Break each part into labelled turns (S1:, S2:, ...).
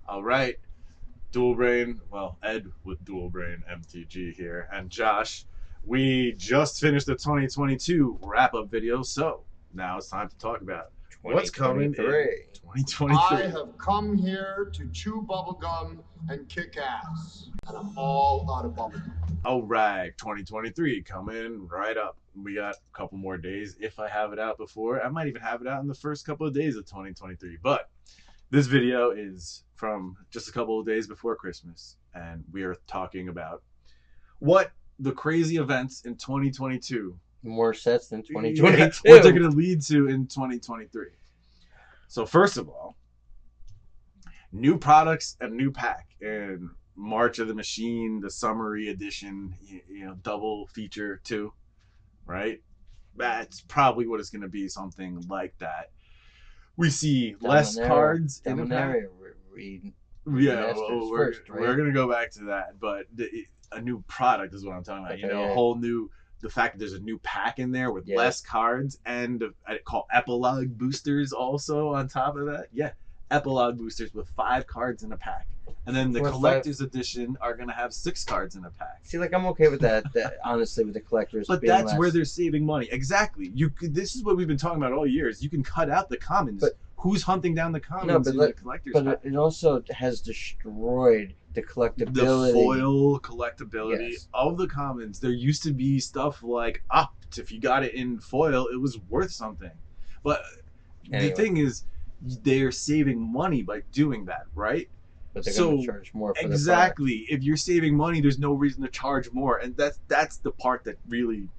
S1: All right, Dual Brain. Well, Ed with Dual Brain MTG here, and Josh. We just finished the 2022 wrap-up video, so now it's time to talk about what's coming in 2023.
S2: I have come here to chew bubblegum and kick ass, and I'm all out of bubblegum.
S1: All right, 2023 coming right up. We got a couple more days. If I have it out before, I might even have it out in the first couple of days of 2023. But this video is from just a couple of days before Christmas, and we are talking about what the crazy events in 2022,
S3: more sets than 2022.
S1: what they're going to lead to in 2023. So first of all, new products and new pack in March of the Machine, the summary edition, double feature 2, right? That's probably what it's going to be, something like that. We see less cards in the pack. Yeah, well, we're going to go back to that, but a new product is what I'm talking about. A whole new, the fact that there's a new pack in there with less cards, and I call epilogue boosters also on top of that. Yeah, epilogue boosters with 5 cards in a pack. And then the collector's edition are going to have 6 cards in a pack.
S3: See, like, I'm okay with that honestly, with the collectors.
S1: But that's where they're saving money. Exactly. This is what we've been talking about all years. You can cut out the commons. But who's hunting down the commons in the collector's pack?
S3: It also has destroyed the collectability.
S1: The foil collectability of the commons. There used to be stuff like Opt. If you got it in foil, it was worth something. But the thing is, they're saving money by doing that, right?
S3: But they're going to charge more for
S1: exactly. If you're saving money, there's no reason to charge more, and that's the part that really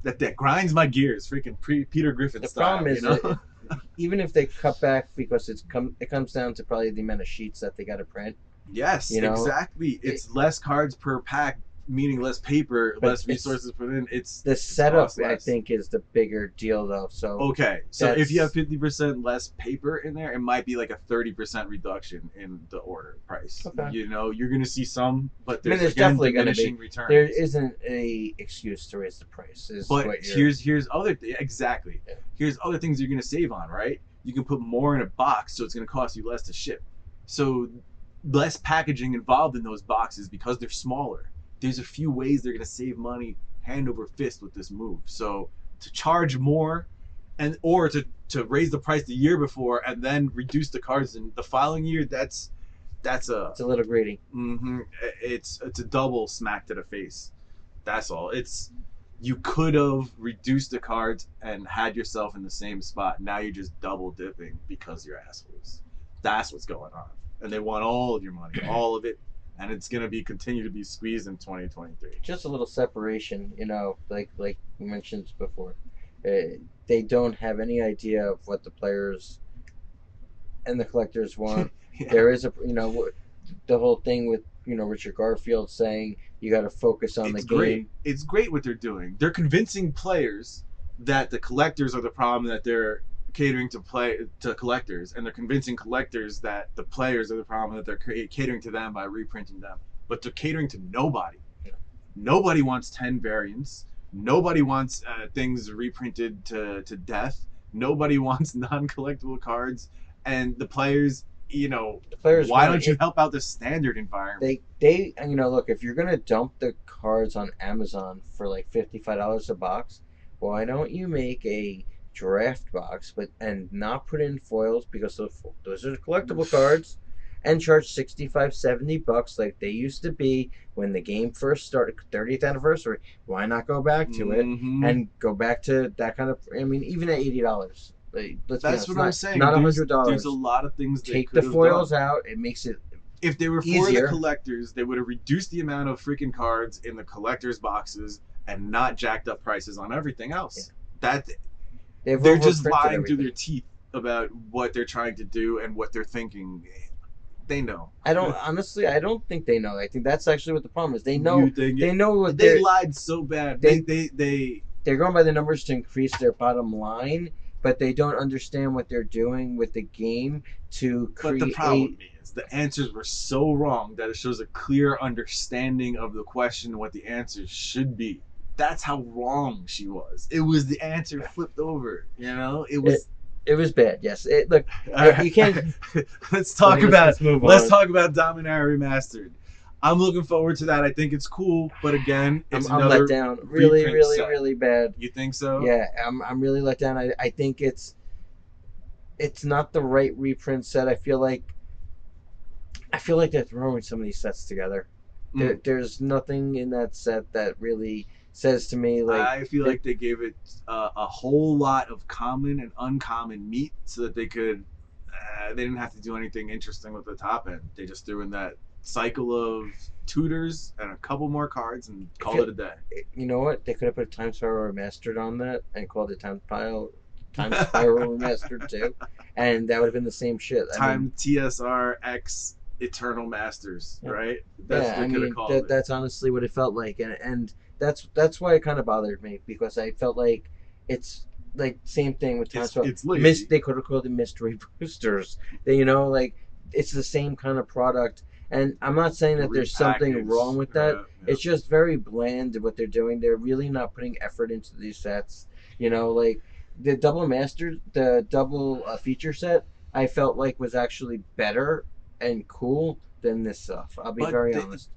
S1: that grinds my gears. Freaking Peter Griffin style.
S3: The problem is, even if they cut back, because it comes down to probably the amount of sheets that they got to print.
S1: Yes, exactly. It's less cards per pack, meaning less paper, less resources put in. It's
S3: the setup, I think, is the bigger deal, though. So
S1: if you have 50% less paper in there, it might be like a 30% reduction in the order price. Okay. You're going to see some, but there's
S3: definitely going to be
S1: returns.
S3: There isn't a excuse to raise the price.
S1: But here's other exactly. Yeah. Here's other things you're going to save on, right? You can put more in a box, so it's going to cost you less to ship. So less packaging involved in those boxes because they're smaller. There's a few ways they're going to save money hand over fist with this move. So to charge more or to raise the price the year before and then reduce the cards in the following year, it's a
S3: little greedy.
S1: Mm-hmm. It's a double smack to the face. That's all. You could have reduced the cards and had yourself in the same spot. Now you're just double dipping because you're assholes. That's what's going on. And they want all of your money, all of it. And it's going to continue to be squeezed in 2023.
S3: Just a little separation, like we mentioned before. They don't have any idea of what the players and the collectors want. Yeah. There is the whole thing with, Richard Garfield saying you got to focus on the game.
S1: It's great what they're doing. They're convincing players that the collectors are the problem, that they're catering to collectors, and they're convincing collectors that the players are the problem, that they're catering to them by reprinting them. But they're catering to nobody. Yeah. Nobody wants 10 variants. Nobody wants things reprinted to death. Nobody wants non-collectible cards. And the players, why don't you help out the standard environment?
S3: They look, if you're gonna dump the cards on Amazon for like $55 a box, why don't you make a draft box and not put in foils, because those are collectible cards, and charge $65-$70 like they used to be when the game first started, 30th anniversary. Why not go back to it and go back to that kind of, even at $80?
S1: That's what I'm saying.
S3: Not $100.
S1: There's a lot of things
S3: take the foils out. It makes it
S1: if they were for the collectors, they would have reduced the amount of freaking cards in the collectors boxes and not jacked up prices on everything else. Yeah. They're just lying through their teeth about what they're trying to do and what they're thinking. They know.
S3: I don't think they know. I think that's actually what the problem is. They know. They know what
S1: they lied so bad.
S3: They're going by the numbers to increase their bottom line, but they don't understand what they're doing with the game to create.
S1: But the problem is the answers were so wrong that it shows a clear understanding of the question and what the answers should be. That's how wrong she was. It was the answer flipped over. It was
S3: It was bad. Yes. Look, you can't.
S1: let's talk
S3: Let's move
S1: let's
S3: on.
S1: talk about Dominaria Remastered. I'm looking forward to that. I think it's cool, but again, it's
S3: I'm
S1: another
S3: let down. Really,
S1: reprint
S3: really,
S1: set.
S3: really bad.
S1: You think so?
S3: Yeah, I'm really let down. I think it's not the right reprint set. I feel like they're throwing some of these sets together. There's nothing in that set that really says to me like.
S1: I feel like they gave it a whole lot of common and uncommon meat so that they could. They didn't have to do anything interesting with the top end. They just threw in that cycle of tutors and a couple more cards and called it a day.
S3: You know what? They could have put Time Spiral Remastered on that and called it Time Spiral Remastered too, and that would have been the same shit.
S1: TSR X Eternal Masters, right? That's what they could have called it.
S3: That's honestly what it felt like, and that's why it kind of bothered me, because I felt like it's like same thing with Time Spiral.
S1: It's lazy.
S3: They could have called it Mystery Boosters. Like it's the same kind of product. And I'm not saying that there's something wrong with that. It's just very bland what they're doing. They're really not putting effort into these sets. Like the double master, the double feature set, I felt like was actually better and cool than this stuff. I'll be very honest.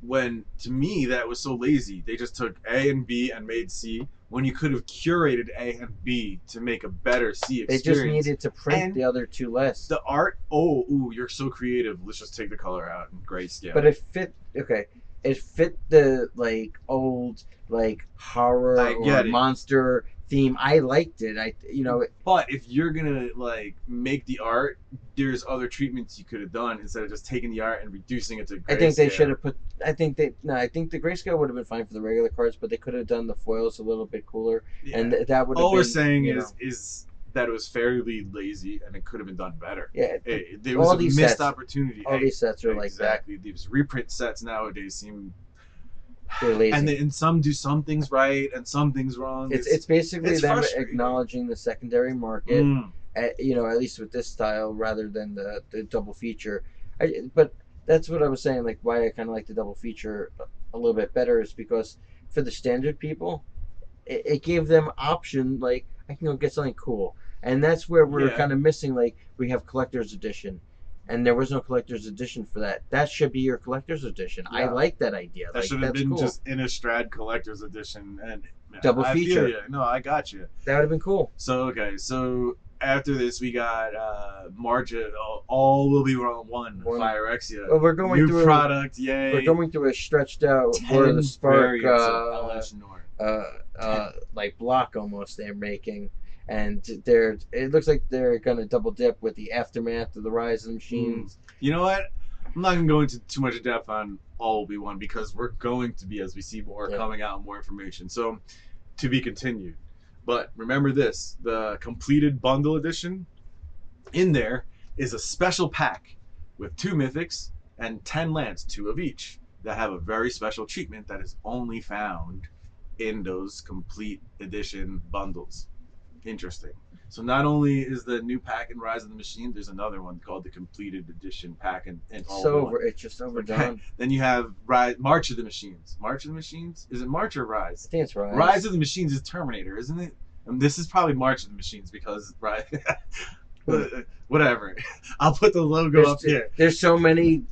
S1: When to me that was so lazy. They just took A and B and made C when you could have curated A and B to make a better C experience.
S3: They just needed to print the other two less.
S1: The art, you're so creative. Let's just take the color out in grayscale.
S3: But it fit. Okay, it fit the old horror or monster theme. I liked it.
S1: But if you're gonna make the art, there's other treatments you could have done instead of just taking the art and reducing it to grayscale.
S3: I think they should have put. I think the grayscale would have been fine for the regular cards, but they could have done the foils a little bit cooler, and that would have.
S1: All we're saying is that it was fairly lazy and it could have been done better.
S3: Yeah,
S1: there was a missed opportunity.
S3: All these sets are like that.
S1: Exactly. These reprint sets nowadays seem.
S3: They're lazy.
S1: And some do some things right and some things wrong.
S3: It's basically them acknowledging the secondary market, at least with this style, rather than the double feature. But that's what I was saying, why I kind of like the double feature a little bit better is because for the standard people, it gave them option, I can go get something cool. And that's where we're kind of missing, we have collector's edition. And there was no collector's edition for that. That should be your collector's edition. Yeah. I like that idea.
S1: That should have been just Innistrad collector's edition and
S3: double feature.
S1: No, I got you.
S3: That would have been cool.
S1: So after this, we got March. All will be one. Phyrexia.
S3: Well, we're going through
S1: product. Yay!
S3: We're going through a stretched out War of the Spark, block almost they're making. And it looks like they're going to double dip with the aftermath of the Rise of the Machines.
S1: You know what? I'm not going to go into too much depth on All Will Be One because we're going to be, as we see more coming out, more information. So, to be continued. But remember this, the completed bundle edition, in there is a special pack with 2 mythics and 10 lands, 2 of each, that have a very special treatment that is only found in those complete edition bundles. Interesting. So not only is the new pack in Rise of the Machine, there's another one called the completed edition pack in all.
S3: It's just overdone.
S1: Then you have March of the Machines. March of the Machines? Is it March or Rise?
S3: I think it's Rise.
S1: Rise of the Machines is Terminator, isn't it? And this is probably March of the Machines because whatever. I'll put the logo up here.
S3: There's so many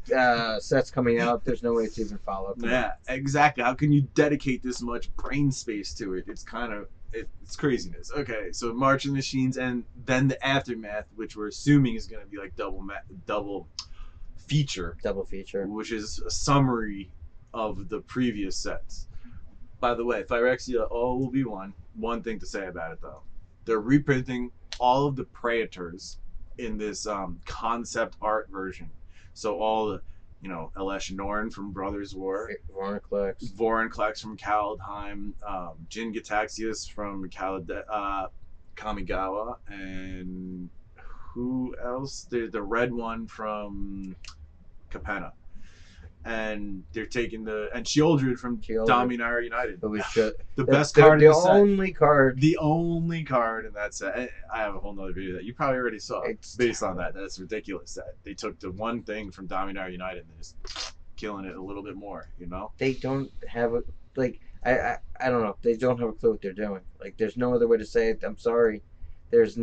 S3: sets coming out. There's no way to even follow.
S1: Yeah, exactly. How can you dedicate this much brain space to it? It's kind of. It's craziness. Okay, so March of the Machines, and then the aftermath, which we're assuming is going to be double feature.
S3: Double feature.
S1: Which is a summary of the previous sets. By the way, Phyrexia All Will Be One. One thing to say about it, though. They're reprinting all of the Praetors in this concept art version. So all the, Elesh Norn from Brothers War, Vorinclex from Kaldheim, Jin Gitaxias from Kamigawa, and who else? The red one from Capenna. And they're taking and Sheoldred from Dominaria United. The best card in the set. The only card in that set. I have a whole nother video that you probably already saw. Based on that. That's ridiculous. That they took the one thing from Dominaria United and just killing it a little bit more,
S3: They don't have I don't know. They don't have a clue what they're doing. There's no other way to say it. I'm sorry. There's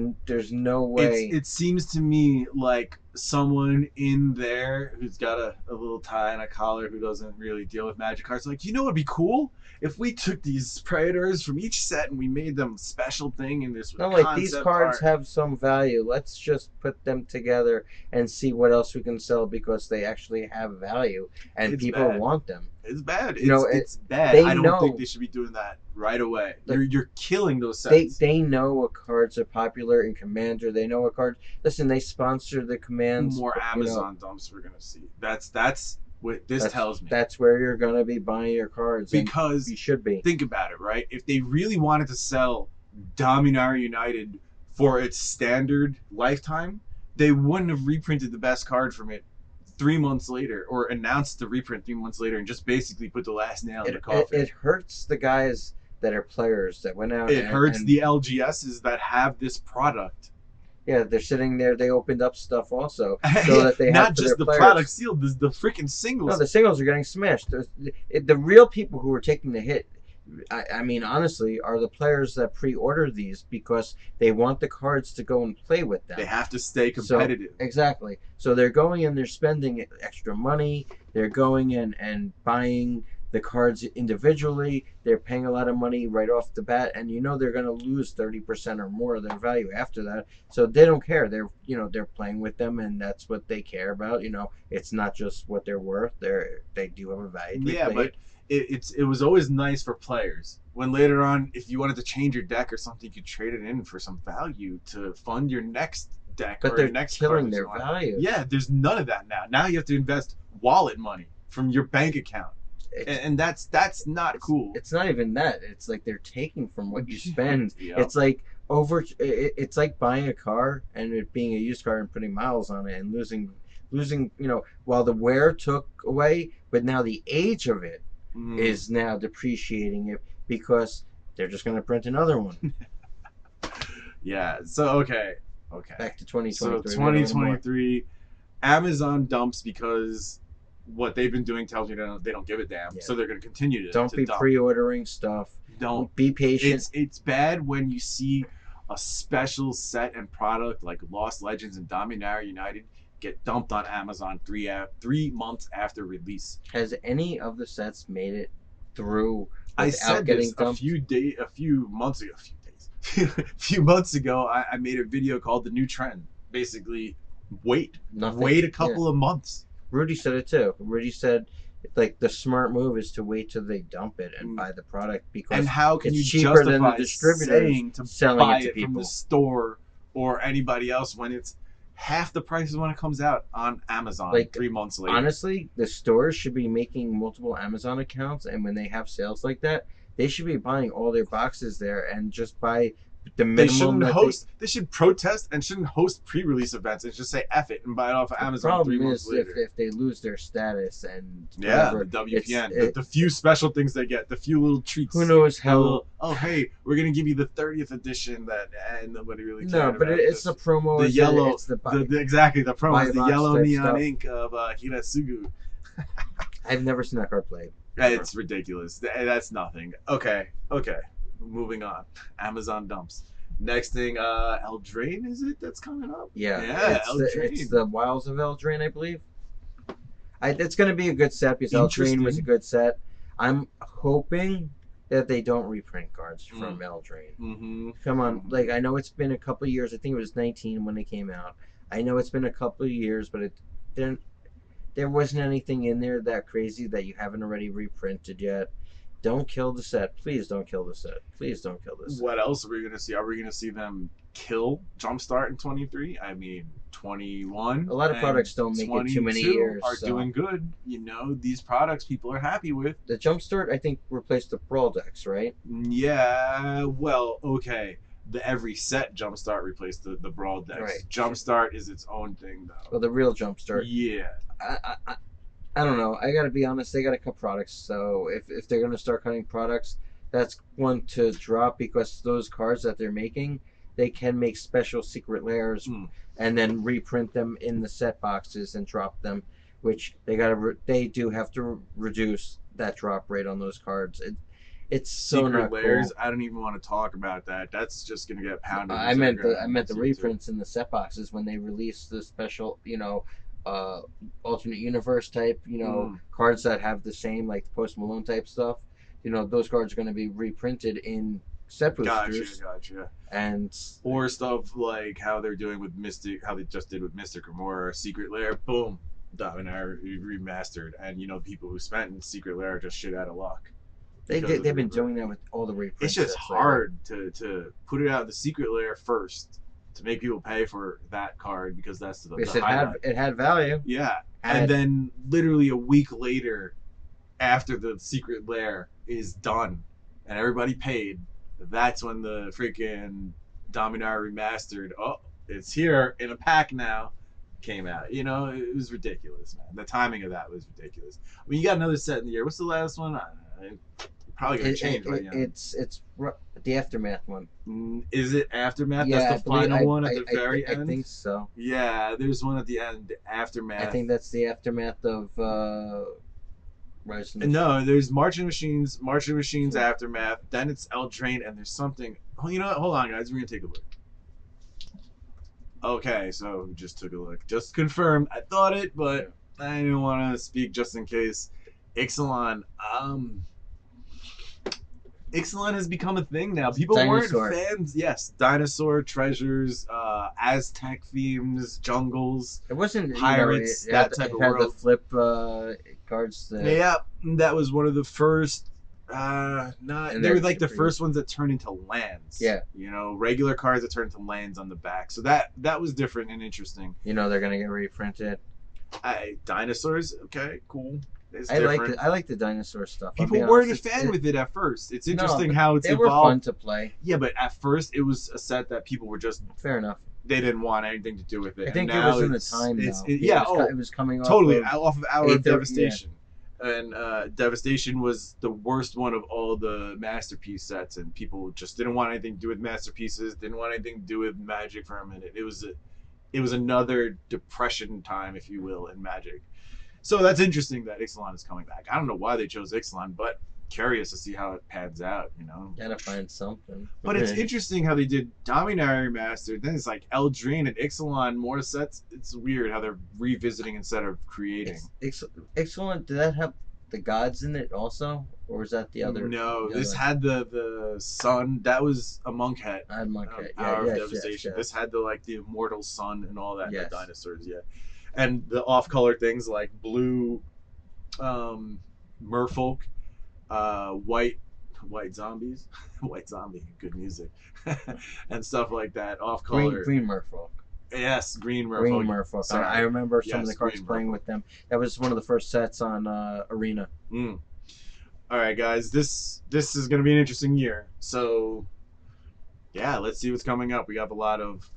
S3: no way.
S1: It seems to me like someone in there who's got a little tie and a collar who doesn't really deal with magic cards, like, you know what'd be cool? If we took these predators from each set and we made them special thing in this
S3: No, like these
S1: concept
S3: cards
S1: art.
S3: have some value. Let's just put them together and see what else we can sell because they actually have value and
S1: It's
S3: people
S1: bad.
S3: want them.
S1: It's bad.
S3: You know,
S1: It's bad.
S3: they
S1: I don't
S3: know-
S1: think they should be doing that right away.
S3: Like,
S1: You're killing those
S3: They
S1: sets.
S3: they know what cards are popular in Commander. They know what cards. Listen, they sponsor the commands.
S1: More
S3: you know,
S1: Amazon dumps we're gonna see. That's what this tells me.
S3: That's where you're gonna be buying your cards. And
S1: Because
S3: you should be.
S1: think about it, right? If they really wanted to sell Dominaria United for its standard lifetime, they wouldn't have reprinted the best card from it 3 months later, or announced the reprint 3 months later, and just basically put the last nail in the coffin.
S3: It hurts the guys that are players that went out.
S1: It hurts the LGSs that have this product.
S3: Yeah, they're sitting there. They opened up stuff also, so that they have
S1: not
S3: for
S1: just
S3: their
S1: the
S3: players.
S1: product sealed, the freaking singles.
S3: No, the singles are getting smashed. The real people who are taking the hit, I mean, honestly, are the players that pre-order these because they want the cards to go and play with them.
S1: They have to stay competitive.
S3: Exactly. So they're going and they're spending extra money. They're going in and buying the cards individually. They're paying a lot of money right off the bat, and you know they're going to lose 30% or more of their value after that. So they don't care. They're playing with them, and that's what they care about. You know, it's not just what they're worth. They do have a value.
S1: Yeah, but it was always nice for players when later on, if you wanted to change your deck or something, you could trade it in for some value to fund your next deck.
S3: But
S1: or
S3: they're
S1: your next
S3: killing
S1: card
S3: their value.
S1: Yeah, there's none of that now. Now you have to invest wallet money from your bank account. And that's not cool.
S3: It's not even that. It's like they're taking from what you spend.
S1: Yep.
S3: It's like it's like buying a car and it being a used car and putting miles on it and losing. While the wear took away, but now the age of it is now depreciating it because they're just going to print another one.
S1: Yeah. So okay.
S3: Back to 2023.
S1: So 2023, Amazon dumps because what they've been doing tells me they don't give a damn.
S3: Yeah.
S1: So they're going to continue to.
S3: Don't be
S1: dump.
S3: pre-ordering stuff.
S1: Don't
S3: be patient.
S1: It's bad when you see a special set and product like Lost Legends and Dominaria United get dumped on Amazon 3 months after release.
S3: Has any of the sets made it through
S1: I
S3: without
S1: said
S3: getting
S1: this
S3: dumped?
S1: a few months ago. I made a video called "The New Trend." Basically, wait a couple of months.
S3: Rudy said it too. Rudy said, like, the smart move is to wait till they dump it and buy the product because
S1: and how can you
S3: it's cheaper than the
S1: justify
S3: distributor
S1: saying to
S3: selling
S1: buy
S3: it to
S1: it from
S3: people
S1: the store or anybody else when it's half the price when it comes out on Amazon
S3: Like,
S1: 3 months later?
S3: Honestly, the stores should be making multiple Amazon accounts, and when they have sales like that, they should be buying all their boxes there and just buy the minimum.
S1: They should protest and shouldn't host pre-release events and just say F it and buy it off of Amazon 3 months later.
S3: If they lose their status and
S1: Yeah,
S3: whatever,
S1: the WPN, the few special things they get, the few little treats.
S3: Who knows how?
S1: Oh, hey, we're gonna give you the 30th edition and nobody really cared.
S3: No, but it's the promo.
S1: The yellow,
S3: it's the
S1: exactly the promo, is the
S3: box
S1: yellow
S3: type
S1: neon
S3: stuff.
S1: ink of Hirasugu.
S3: I've never seen that card played.
S1: It's ridiculous. That's nothing. Okay, moving on. Amazon dumps. Next thing, Eldraine, is it that's coming up?
S3: Yeah,
S1: Eldraine.
S3: it's the Wilds of Eldraine, I believe. It's going to be a good set because Eldraine was a good set. I'm hoping that they don't reprint cards from Eldraine.
S1: Mm-hmm.
S3: Come on, like, I know it's been a couple of years. I think it was 19 when they came out. I know it's been a couple of years, but there wasn't anything in there that crazy that you haven't already reprinted yet. Don't kill the set. Please don't kill the set. Please don't kill the set.
S1: What else are we going to see? Are we going to see them kill Jumpstart in 23? I mean, 21.
S3: A lot of products don't make it too many years.
S1: Are doing good. You know, these products people are happy with.
S3: The Jumpstart, I think, replaced the Brawl decks, right?
S1: Yeah, well, okay. The every set Jumpstart replaced the Brawl decks.
S3: Right.
S1: Jumpstart is its own thing, though.
S3: Well, the real Jumpstart.
S1: Yeah.
S3: I don't know. I gotta be honest. They gotta cut products. So if they're gonna start cutting products, that's one to drop because those cards that they're making, they can make special secret layers and then reprint them in the set boxes and drop them, which they do have to reduce that drop rate on those cards. It's so
S1: secret
S3: not
S1: layers.
S3: cool.
S1: I don't even want to talk about that. That's just gonna get pounded.
S3: I meant the reprints in the set boxes when they release the special, uh, alternate universe type, cards that have the same like the Post Malone type stuff. Those cards are going to be reprinted in set boosters.
S1: Gotcha.
S3: And
S1: or stuff like how they're doing with Mystic, how they just did with Mystic or more Secret Lair. Boom, Dominator remastered, and people who spent in Secret Lair are just shit out of luck.
S3: they've been doing that with all the reprints.
S1: It's just hard to put it out in the Secret Lair first to make people pay for that card because that's the highlight.
S3: It had value.
S1: Yeah, and then literally a week later, after the Secret Lair is done and everybody paid, that's when the freaking Dominator remastered. Oh, it's here in a pack now. Came out. It was ridiculous, man. The timing of that was ridiculous. I mean, you got another set in the year. What's the last one? I don't know. Probably gonna change right now.
S3: It's the Aftermath one.
S1: Is it Aftermath?
S3: Yeah,
S1: that's the final one at the very end.
S3: I think so.
S1: Yeah, there's one at the end. Aftermath.
S3: I think that's the Aftermath of Rise of the
S1: No, there's Marching Machines, Aftermath. Then it's Eldraine, and there's something. Oh, you know what? Hold on, guys. We're gonna take a look. Okay, so we just took a look. Just confirmed. I thought it, but I didn't want to speak just in case. Ixalan. Ixalan has become a thing now. People weren't fans. Yes, dinosaur treasures, Aztec themes, jungles.
S3: It wasn't
S1: pirates. That type of world.
S3: Had the flip cards.
S1: Yeah, that was one of the first. They were like the first ones that turned into lands.
S3: Yeah,
S1: regular cards that turned into lands on the back. So that was different and interesting.
S3: They're gonna get reprinted.
S1: Dinosaurs. Okay, cool.
S3: I like the dinosaur stuff.
S1: People weren't a fan with it at first. It's interesting how it's evolved. They were
S3: fun to play.
S1: Yeah, but at first it was a set that people were just
S3: fair enough.
S1: They didn't want anything to do with it.
S3: I think it was in the time. It was coming
S1: off of Hour of Devastation. Yeah. And Devastation was the worst one of all the Masterpiece sets, and people just didn't want anything to do with Masterpieces. Didn't want anything to do with Magic for a minute. It was another depression time, if you will, in Magic. So that's interesting that Ixalan is coming back. I don't know why they chose Ixalan, but curious to see how it pans out,
S3: Gotta find something.
S1: But it's interesting how they did Dominator Remastered, then it's like Eldraine and Ixalan more sets. It's weird how they're revisiting instead of creating.
S3: Ixalan, did that have the gods in it also? Or was that the other?
S1: No, this had the sun. That was a monk hat.
S3: I had monk hat.
S1: Hour of Devastation.
S3: Yes.
S1: This had the immortal sun and all that. The dinosaurs, and the off-color things like blue merfolk, white zombies, white zombie, good music, and stuff like that. Off-color
S3: green merfolk.
S1: Yes, green merfolk.
S3: Green merfolk. Sorry. I remember some of the cards playing with them. That was one of the first sets on Arena.
S1: All right, guys, this is going to be an interesting year. So, yeah, let's see what's coming up. We have a lot of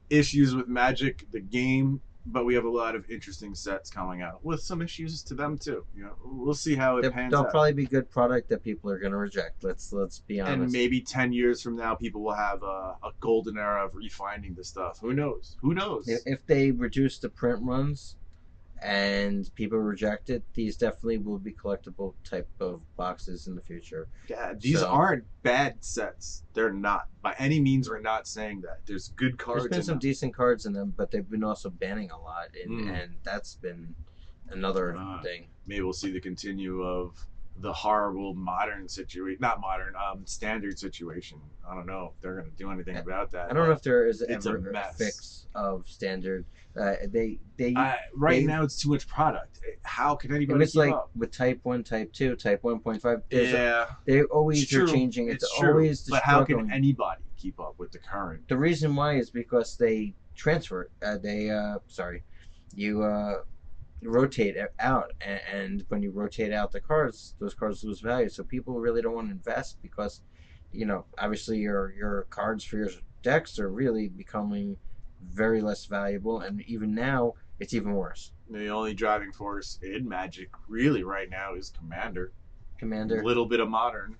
S1: issues with Magic, the game, but we have a lot of interesting sets coming out with some issues to them too. We'll see how it pans out.
S3: They'll probably be good product that people are going to reject. Let's be honest.
S1: And maybe 10 years from now, people will have a golden era of refinding the stuff. Who knows?
S3: If they reduce the print runs and people reject it, these definitely will be collectible type of boxes in the future.
S1: Yeah, these aren't bad sets. They're not. By any means, we're not saying that. There's good cards.
S3: There's been some decent cards in them, but they've been also banning a lot, and that's been another thing.
S1: Maybe we'll see the continue of the horrible modern situation, not modern, standard situation. I don't know if they're going to do anything about that.
S3: I don't know if there is ever
S1: a
S3: fix of standard.
S1: Right now it's too much product. How can anybody
S3: keep
S1: like
S3: up? With Type 1, Type 2, Type 1.5.
S1: They
S3: always are changing. It's always
S1: but how can anybody keep up with the current?
S3: The reason why is because they transfer. You rotate out, and when you rotate out the cards, those cards lose value. So people really don't want to invest because, obviously your cards for your decks are really becoming very less valuable, and even now it's even worse.
S1: The only driving force in Magic really right now is Commander.
S3: A
S1: little bit of Modern.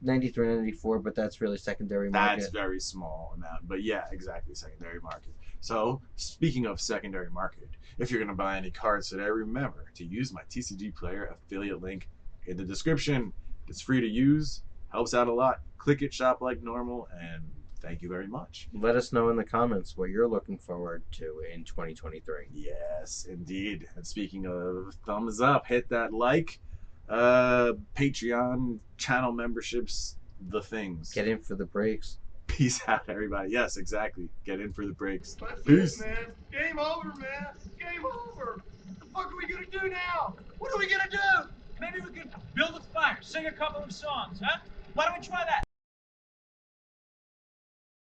S3: 93, 94, but that's really secondary market.
S1: That's very small amount, but yeah, exactly, secondary market. So speaking of secondary market, if you're going to buy any cards today, remember to use my TCG Player affiliate link in the description. It's free to use, helps out a lot. Click it, shop like normal, and thank you very much.
S3: Let us know in the comments what you're looking forward to in 2023.
S1: Yes, indeed. And speaking of thumbs up, hit that like, Patreon, channel memberships, the things.
S3: Get in for the breaks.
S1: Peace out, everybody. Yes, exactly. Get in for the breaks.
S2: That's
S1: Peace.
S2: it, man. Game over, man. Game over. What the fuck are we gonna do now? What are we gonna do?
S4: Maybe we could build a fire, sing a couple of songs, huh? Why don't we try that?